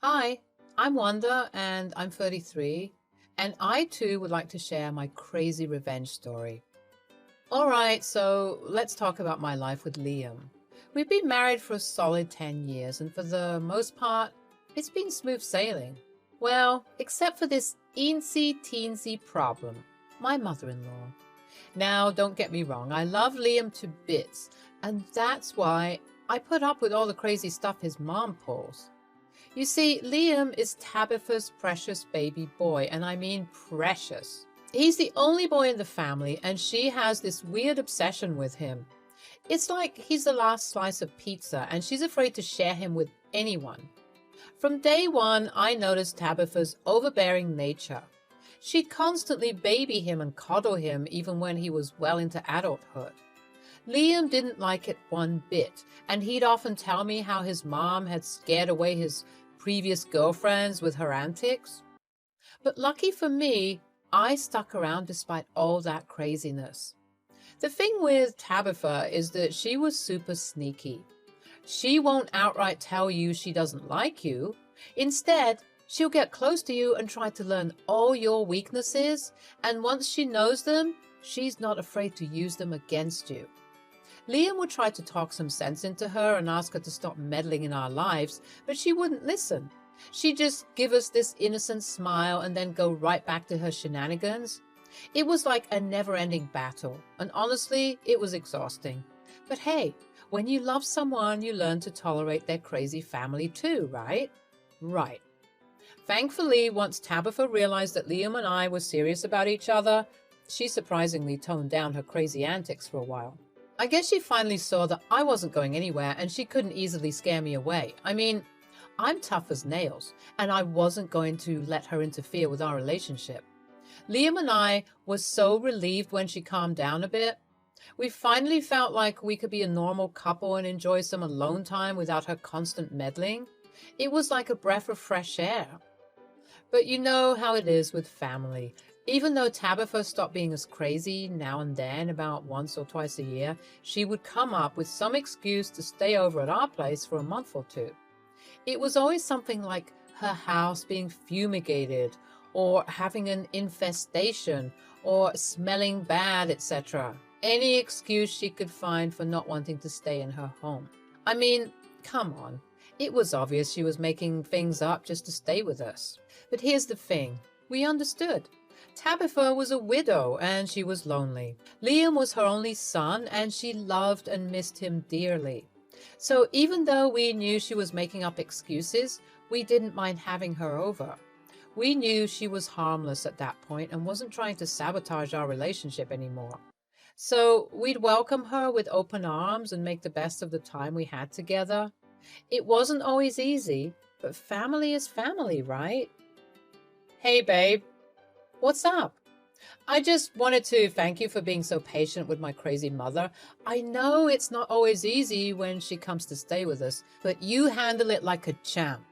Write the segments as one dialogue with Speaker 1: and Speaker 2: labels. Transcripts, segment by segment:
Speaker 1: Hi, I'm Wanda and I'm 33, and I too would like to share my crazy revenge story. All right, so let's talk about my life with Liam. We've been married for a solid 10 years, and for the most part, it's been smooth sailing. Well, except for this eensy teensy problem, my mother in law. Now, don't get me wrong, I love Liam to bits, and that's why I put up with all the crazy stuff his mom pulls. You see, Liam is Tabitha's precious baby boy, and I mean precious. He's the only boy in the family, and she has this weird obsession with him. It's like he's the last slice of pizza, and she's afraid to share him with anyone. From day one, I noticed Tabitha's overbearing nature. She'd constantly baby him and coddle him even when he was well into adulthood. Liam didn't like it one bit, and he'd often tell me how his mom had scared away his previous girlfriends with her antics. But lucky for me, I stuck around despite all that craziness. The thing with Tabitha is that she was super sneaky. She won't outright tell you she doesn't like you. Instead, she'll get close to you and try to learn all your weaknesses, and once she knows them, she's not afraid to use them against you. Liam would try to talk some sense into her and ask her to stop meddling in our lives, but she wouldn't listen. She'd just give us this innocent smile and then go right back to her shenanigans. It was like a never-ending battle, and honestly, it was exhausting. But hey, when you love someone, you learn to tolerate their crazy family too, right? Right. Thankfully, once Tabitha realized that Liam and I were serious about each other, she surprisingly toned down her crazy antics for a while. I guess she finally saw that I wasn't going anywhere and she couldn't easily scare me away. I mean, I'm tough as nails, and I wasn't going to let her interfere with our relationship. Liam and I were so relieved when she calmed down a bit. We finally felt like we could be a normal couple and enjoy some alone time without her constant meddling. It was like a breath of fresh air. But you know how it is with family. Even though Tabitha stopped being as crazy now and then, about once or twice a year, she would come up with some excuse to stay over at our place for a month or two. It was always something like her house being fumigated, or having an infestation, or smelling bad, etc. Any excuse she could find for not wanting to stay in her home. I mean, come on. It was obvious she was making things up just to stay with us. But here's the thing. We understood. Tabitha was a widow and she was lonely. Liam was her only son and she loved and missed him dearly. So even though we knew she was making up excuses, we didn't mind having her over. We knew she was harmless at that point and wasn't trying to sabotage our relationship anymore. So we'd welcome her with open arms and make the best of the time we had together. It wasn't always easy, but family is family, right? Hey, babe. What's up? I just wanted to thank you for being so patient with my crazy mother. I know it's not always easy when she comes to stay with us, but you handle it like a champ.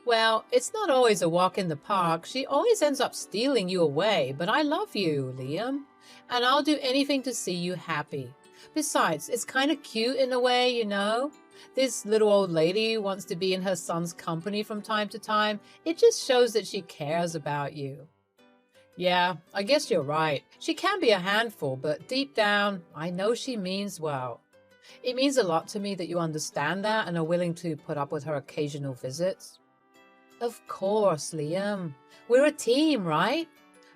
Speaker 1: Well, it's not always a walk in the park. She always ends up stealing you away, but I love you, Liam, and I'll do anything to see you happy. Besides, it's kind of cute in a way, you know? This little old lady wants to be in her son's company from time to time. It just shows that she cares about you. Yeah, I guess you're right. She can be a handful, but deep down, I know she means well. It means a lot to me that you understand that and are willing to put up with her occasional visits. Of course, Liam. We're a team, right?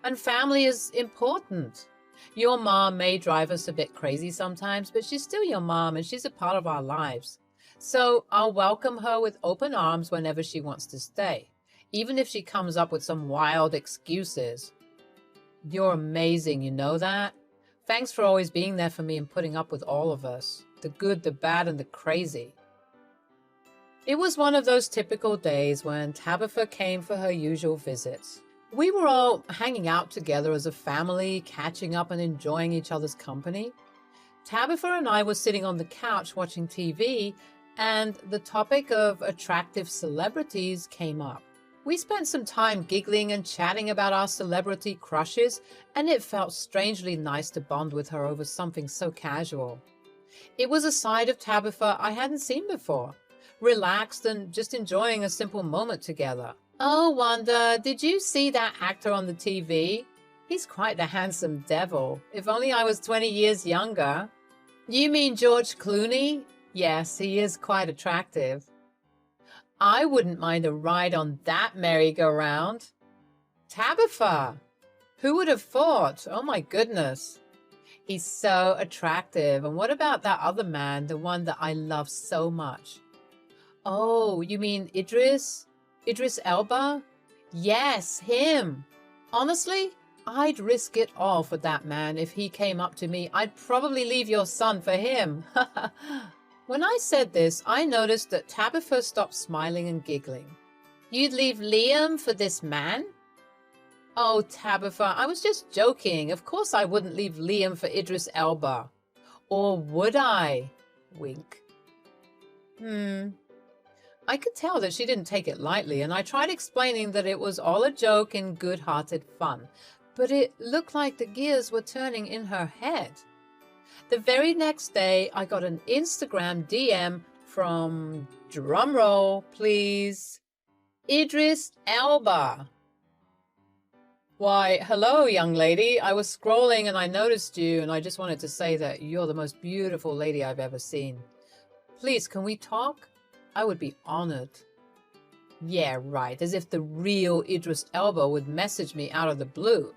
Speaker 1: And family is important. Your mom may drive us a bit crazy sometimes, but she's still your mom and she's a part of our lives. So I'll welcome her with open arms whenever she wants to stay, even if she comes up with some wild excuses. You're amazing, you know that? Thanks for always being there for me and putting up with all of us, the good, the bad, and the crazy. It was one of those typical days when Tabitha came for her usual visits. We were all hanging out together as a family, catching up and enjoying each other's company. Tabitha and I were sitting on the couch watching TV, and the topic of attractive celebrities came up. We spent some time giggling and chatting about our celebrity crushes, and it felt strangely nice to bond with her over something so casual. It was a side of Tabitha I hadn't seen before. relaxed and just enjoying a simple moment together. Oh, Wanda, did you see that actor on the TV? He's quite the handsome devil. If only I was 20 years younger. You mean George Clooney? Yes, he is quite attractive. I wouldn't mind a ride on that merry-go-round. Tabitha! Who would have thought? Oh my goodness. He's so attractive. And what about that other man, the one that I love so much? Oh, you mean Idris? Idris Elba? Yes, him. Honestly, I'd risk it all for that man. If he came up to me, I'd probably leave your son for him. When I said this, I noticed that Tabitha stopped smiling and giggling. You'd leave Liam for this man? Oh, Tabitha, I was just joking. Of course I wouldn't leave Liam for Idris Elba. Or would I? Wink. I could tell that she didn't take it lightly, and I tried explaining that it was all a joke in good-hearted fun. But it looked like the gears were turning in her head. The very next day, I got an Instagram DM from, drumroll please, Idris Elba. Why, hello, young lady. I was scrolling and I noticed you, and I just wanted to say that you're the most beautiful lady I've ever seen. Please, can we talk? I would be honored. Yeah, right, as if the real Idris Elba would message me out of the blue.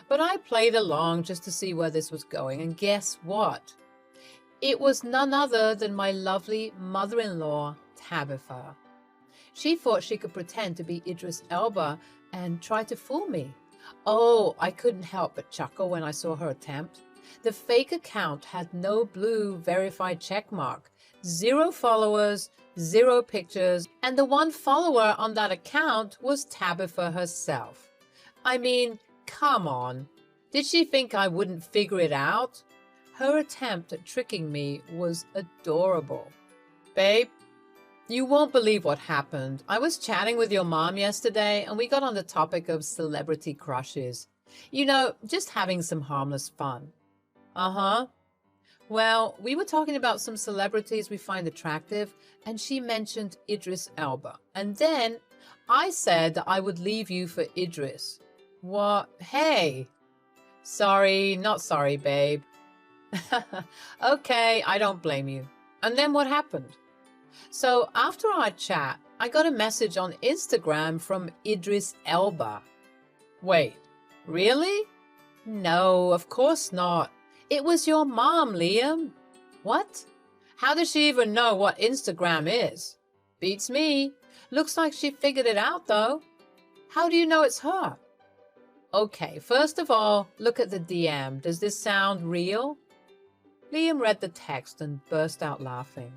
Speaker 1: But I played along just to see where this was going, and guess what? It was none other than my lovely mother-in-law, Tabitha. She thought she could pretend to be Idris Elba and try to fool me. Oh, I couldn't help but chuckle when I saw her attempt. The fake account had no blue verified checkmark, 0 followers, 0 pictures, and the one follower on that account was Tabitha herself. I mean, come on. Did she think I wouldn't figure it out? Her attempt at tricking me was adorable. Babe, you won't believe what happened. I was chatting with your mom yesterday, and we got on the topic of celebrity crushes. You know, just having some harmless fun. Uh-huh. Well, we were talking about some celebrities we find attractive, and she mentioned Idris Elba. And then I said that I would leave you for Idris. What? Hey! Sorry, not sorry, babe. Okay, I don't blame you. And then what happened? So after our chat, I got a message on Instagram from Idris Elba. Wait, really? No, of course not. It was your mom, Liam. What? How does she even know what Instagram is? Beats me. Looks like she figured it out, though. How do you know it's her? Okay, first of all, look at the DM. Does this sound real? Liam read the text and burst out laughing.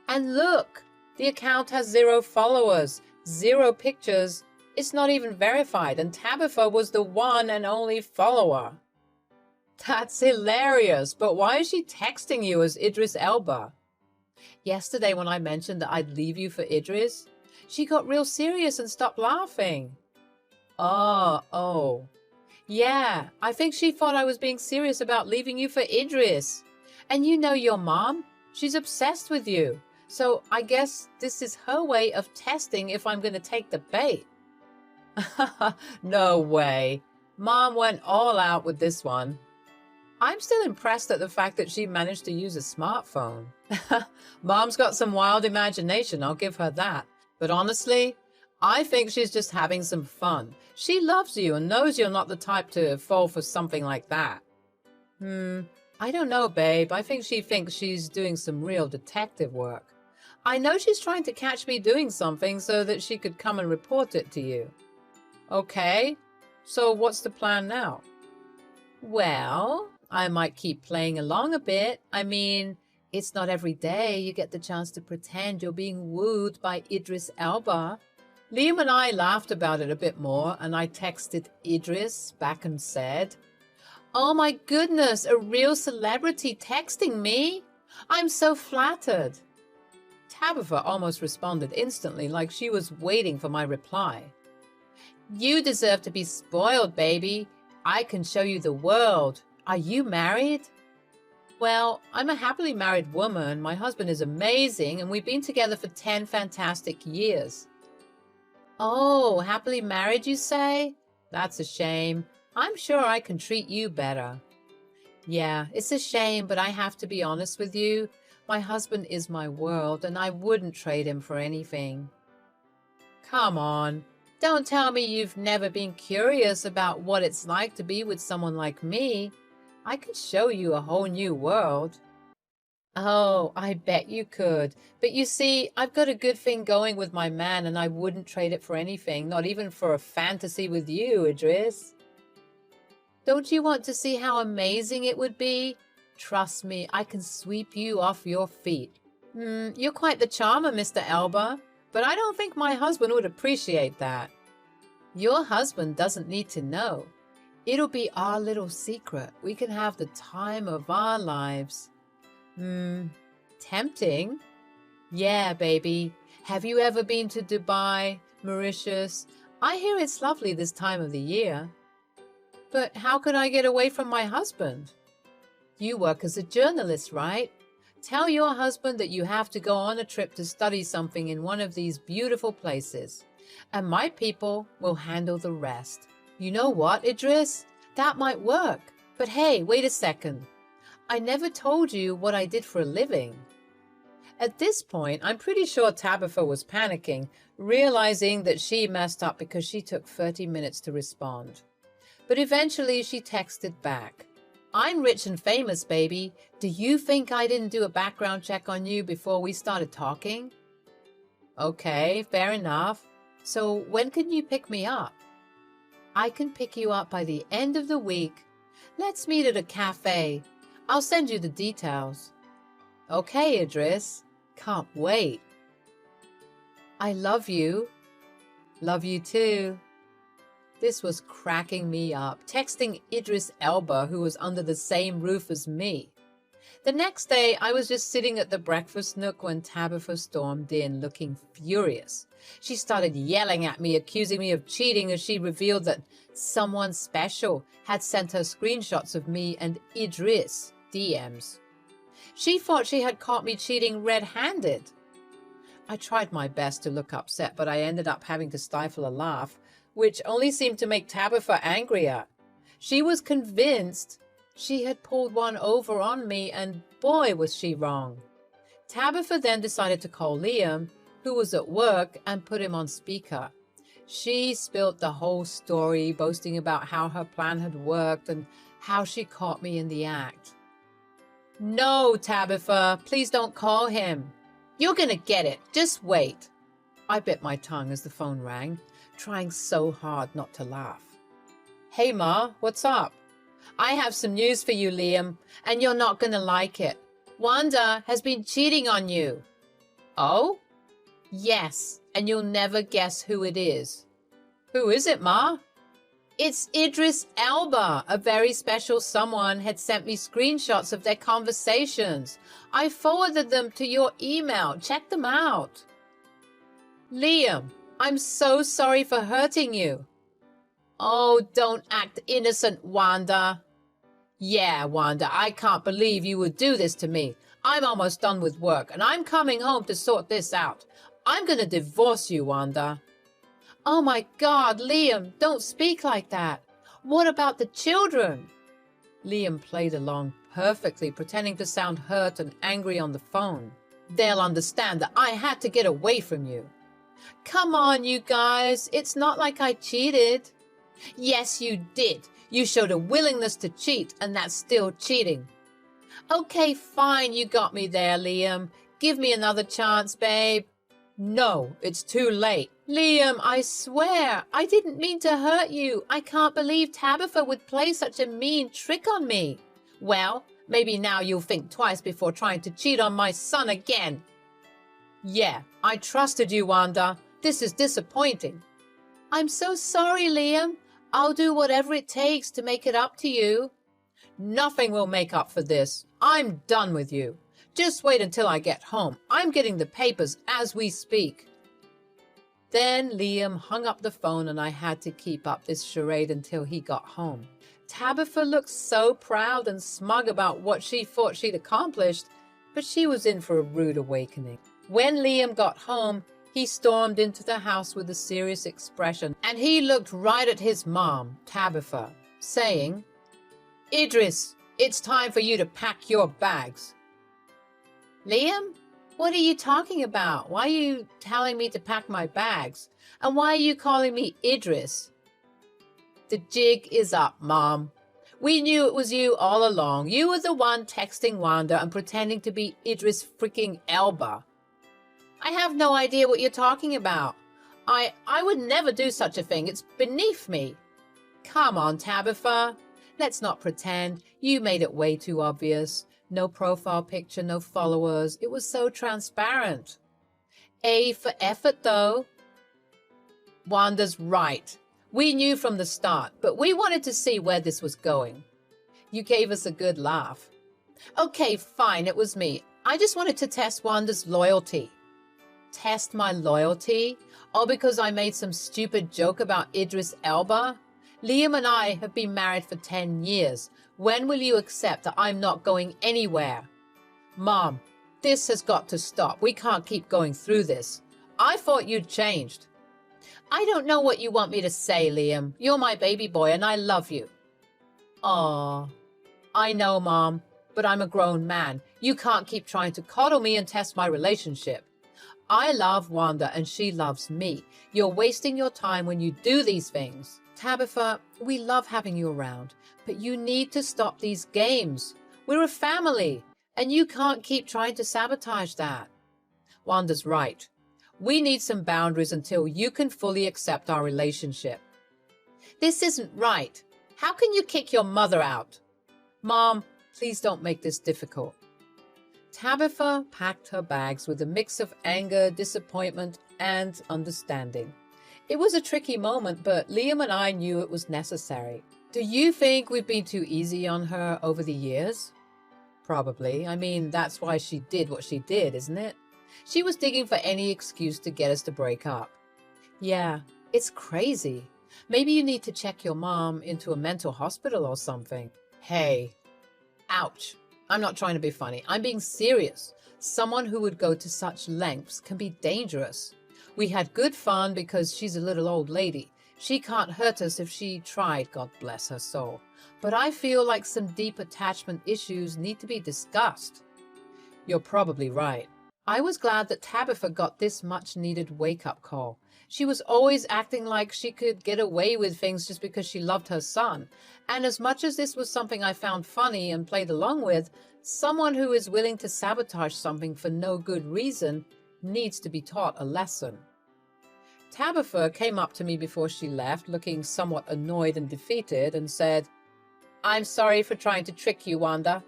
Speaker 1: And look, the account has 0 followers, 0 pictures. It's not even verified, and Tabitha was the one and only follower. That's hilarious, but why is she texting you as Idris Elba? Yesterday when I mentioned that I'd leave you for Idris, she got real serious and stopped laughing. Oh. Yeah, I think she thought I was being serious about leaving you for Idris. And you know your mom? She's obsessed with you. So I guess this is her way of testing if I'm going to take the bait. No way. Mom went all out with this one. I'm still impressed at the fact that she managed to use a smartphone. Mom's got some wild imagination, I'll give her that. But honestly, I think she's just having some fun. She loves you and knows you're not the type to fall for something like that. I don't know, babe. I think she thinks she's doing some real detective work. I know she's trying to catch me doing something so that she could come and report it to you. Okay, so what's the plan now? Well, I might keep playing along a bit. I mean, it's not every day you get the chance to pretend you're being wooed by Idris Elba. Liam and I laughed about it a bit more, and I texted Idris back and said, "Oh my goodness, a real celebrity texting me? I'm so flattered." Tabitha almost responded instantly, like she was waiting for my reply. "You deserve to be spoiled, baby. I can show you the world. Are you married?" Well, I'm a happily married woman. My husband is amazing, and we've been together for 10 fantastic years. Oh, happily married, you say? That's a shame. I'm sure I can treat you better. Yeah, it's a shame, but I have to be honest with you. My husband is my world, and I wouldn't trade him for anything. Come on. Don't tell me you've never been curious about what it's like to be with someone like me. I could show you a whole new world. Oh, I bet you could. But you see, I've got a good thing going with my man, and I wouldn't trade it for anything, not even for a fantasy with you, Idris. Don't you want to see how amazing it would be? Trust me, I can sweep you off your feet. You're quite the charmer, Mr. Elba, but I don't think my husband would appreciate that. Your husband doesn't need to know. It'll be our little secret. We can have the time of our lives. Tempting? Yeah, baby. Have you ever been to Dubai, Mauritius? I hear it's lovely this time of the year. But how could I get away from my husband? You work as a journalist, right? Tell your husband that you have to go on a trip to study something in one of these beautiful places, and my people will handle the rest. You know what, Idris? That might work. But hey, wait a second. I never told you what I did for a living. At this point, I'm pretty sure Tabitha was panicking, realizing that she messed up because she took 30 minutes to respond. But eventually she texted back. I'm rich and famous, baby. Do you think I didn't do a background check on you before we started talking? Okay, fair enough. So when can you pick me up? I can pick you up by the end of the week. Let's meet at a cafe. I'll send you the details. Okay, Idris. Can't wait. I love you. Love you too. This was cracking me up, texting Idris Elba, who was under the same roof as me. The next day, I was just sitting at the breakfast nook when Tabitha stormed in, looking furious. She started yelling at me, accusing me of cheating as she revealed that someone special had sent her screenshots of me and Idris DMs. She thought she had caught me cheating red-handed. I tried my best to look upset, but I ended up having to stifle a laugh, which only seemed to make Tabitha angrier. She was convinced she had pulled one over on me, and boy was she wrong. Tabitha then decided to call Liam, who was at work, and put him on speaker. She spilled the whole story, boasting about how her plan had worked and how she caught me in the act. No, Tabitha, please don't call him. You're gonna get it. Just wait. I bit my tongue as the phone rang, trying so hard not to laugh. Hey, Ma, what's up? I have some news for you, Liam, and you're not gonna like it. Wanda has been cheating on you. Oh? Yes, and you'll never guess who it is. Who is it, Ma? It's Idris Elba. A very special someone had sent me screenshots of their conversations. I forwarded them to your email. Check them out. Liam, I'm so sorry for hurting you. Oh, don't act innocent, Wanda. Yeah, Wanda, I can't believe you would do this to me. I'm almost done with work, and I'm coming home to sort this out. I'm going to divorce you, Wanda. Oh my God, Liam, don't speak like that. What about the children? Liam played along perfectly, pretending to sound hurt and angry on the phone. They'll understand that I had to get away from you. Come on, you guys. It's not like I cheated. Yes, you did. You showed a willingness to cheat, and that's still cheating. Okay, fine, you got me there, Liam. Give me another chance, babe. No, it's too late. Liam, I swear, I didn't mean to hurt you. I can't believe Tabitha would play such a mean trick on me. Well, maybe now you'll think twice before trying to cheat on my son again. Yeah, I trusted you, Wanda. This is disappointing. I'm so sorry, Liam. I'll do whatever it takes to make it up to you. Nothing will make up for this. I'm done with you. Just wait until I get home. I'm getting the papers as we speak. Then Liam hung up the phone and I had to keep up this charade until he got home. Tabitha looked so proud and smug about what she thought she'd accomplished, but she was in for a rude awakening. When Liam got home, he stormed into the house with a serious expression, and he looked right at his mom, Tabitha, saying, "Idris, it's time for you to pack your bags." "Liam, what are you talking about? Why are you telling me to pack my bags? And why are you calling me Idris?" "The jig is up, Mom. We knew it was you all along. You were the one texting Wanda and pretending to be Idris freaking Elba." "I have no idea what you're talking about. I would never do such a thing. It's beneath me." "Come on, Tabitha. Let's not pretend. You made it way too obvious. No profile picture, no followers. It was so transparent." "A for effort, though." "Wanda's right. We knew from the start, but we wanted to see where this was going." "You gave us a good laugh." "Okay, fine, it was me. I just wanted to test Wanda's loyalty." "Test my loyalty? All because I made some stupid joke about Idris Elba? Liam and I have been married for 10 years. When will you accept that I'm not going anywhere?" "Mom, this has got to stop. We can't keep going through this. I thought you'd changed." "I don't know what you want me to say, Liam. You're my baby boy and I love you." "Aw, I know, Mom, but I'm a grown man. You can't keep trying to coddle me and test my relationship. I love Wanda and she loves me. You're wasting your time when you do these things." "Tabitha, we love having you around, but you need to stop these games. We're a family, and you can't keep trying to sabotage that." "Wanda's right. We need some boundaries until you can fully accept our relationship." "This isn't right. How can you kick your mother out?" "Mom, please don't make this difficult." Tabitha packed her bags with a mix of anger, disappointment, and understanding. It was a tricky moment, but Liam and I knew it was necessary. Do you think we've been too easy on her over the years? Probably. I mean, that's why she did what she did, isn't it? She was digging for any excuse to get us to break up. Yeah, it's crazy. Maybe you need to check your mom into a mental hospital or something. Hey, ouch. I'm not trying to be funny. I'm being serious. Someone who would go to such lengths can be dangerous. We had good fun because she's a little old lady. She can't hurt us if she tried, God bless her soul. But I feel like some deep attachment issues need to be discussed. You're probably right. I was glad that Tabitha got this much-needed wake-up call. She was always acting like she could get away with things just because she loved her son. And as much as this was something I found funny and played along with, someone who is willing to sabotage something for no good reason needs to be taught a lesson. Tabitha came up to me before she left, looking somewhat annoyed and defeated, and said, "I'm sorry for trying to trick you, Wanda.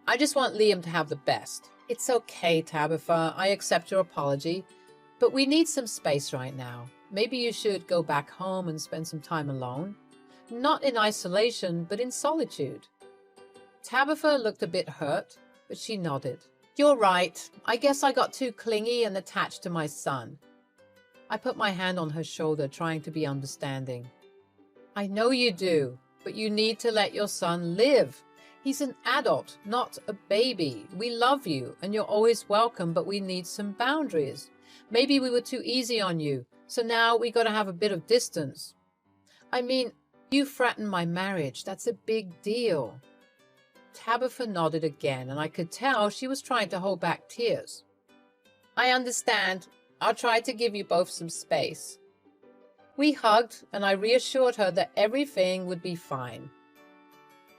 Speaker 1: I just want Liam to have the best." "It's okay, Tabitha. I accept your apology. But we need some space right now. Maybe you should go back home and spend some time alone. Not in isolation, but in solitude." Tabitha looked a bit hurt, but she nodded. "You're right. I guess I got too clingy and attached to my son." I put my hand on her shoulder, trying to be understanding. "I know you do, but you need to let your son live. He's an adult, not a baby. We love you, and you're always welcome, but we need some boundaries. Maybe we were too easy on you, so now we got to have a bit of distance. I mean, you threatened my marriage. That's a big deal." Tabitha nodded again, and I could tell she was trying to hold back tears. "I understand. I'll try to give you both some space." We hugged, and I reassured her that everything would be fine.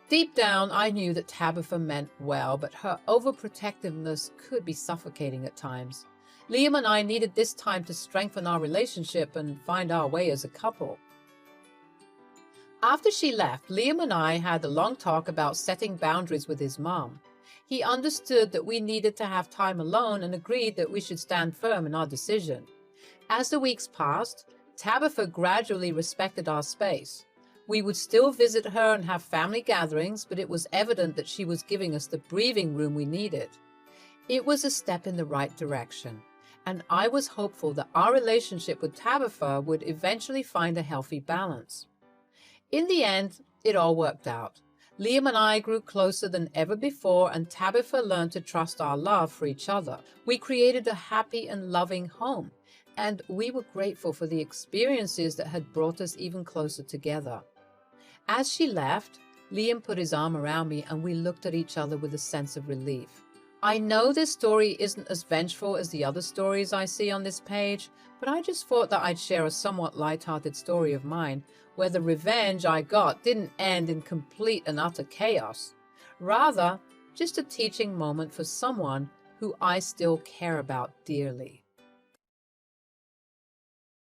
Speaker 1: Deep down, I knew that Tabitha meant well, but her overprotectiveness could be suffocating at times. Liam and I needed this time to strengthen our relationship and find our way as a couple. After she left, Liam and I had a long talk about setting boundaries with his mom. He understood that we needed to have time alone and agreed that we should stand firm in our decision. As the weeks passed, Tabitha gradually respected our space. We would still visit her and have family gatherings, but it was evident that she was giving us the breathing room we needed. It was a step in the right direction, and I was hopeful that our relationship with Tabitha would eventually find a healthy balance. In the end, it all worked out. Liam and I grew closer than ever before, and Tabitha learned to trust our love for each other. We created a happy and loving home, and we were grateful for the experiences that had brought us even closer together. As she left, Liam put his arm around me, and we looked at each other with a sense of relief. I know this story isn't as vengeful as the other stories I see on this page, but I just thought that I'd share a somewhat light-hearted story of mine, where the revenge I got didn't end in complete and utter chaos. Rather, just a teaching moment for someone who I still care about dearly.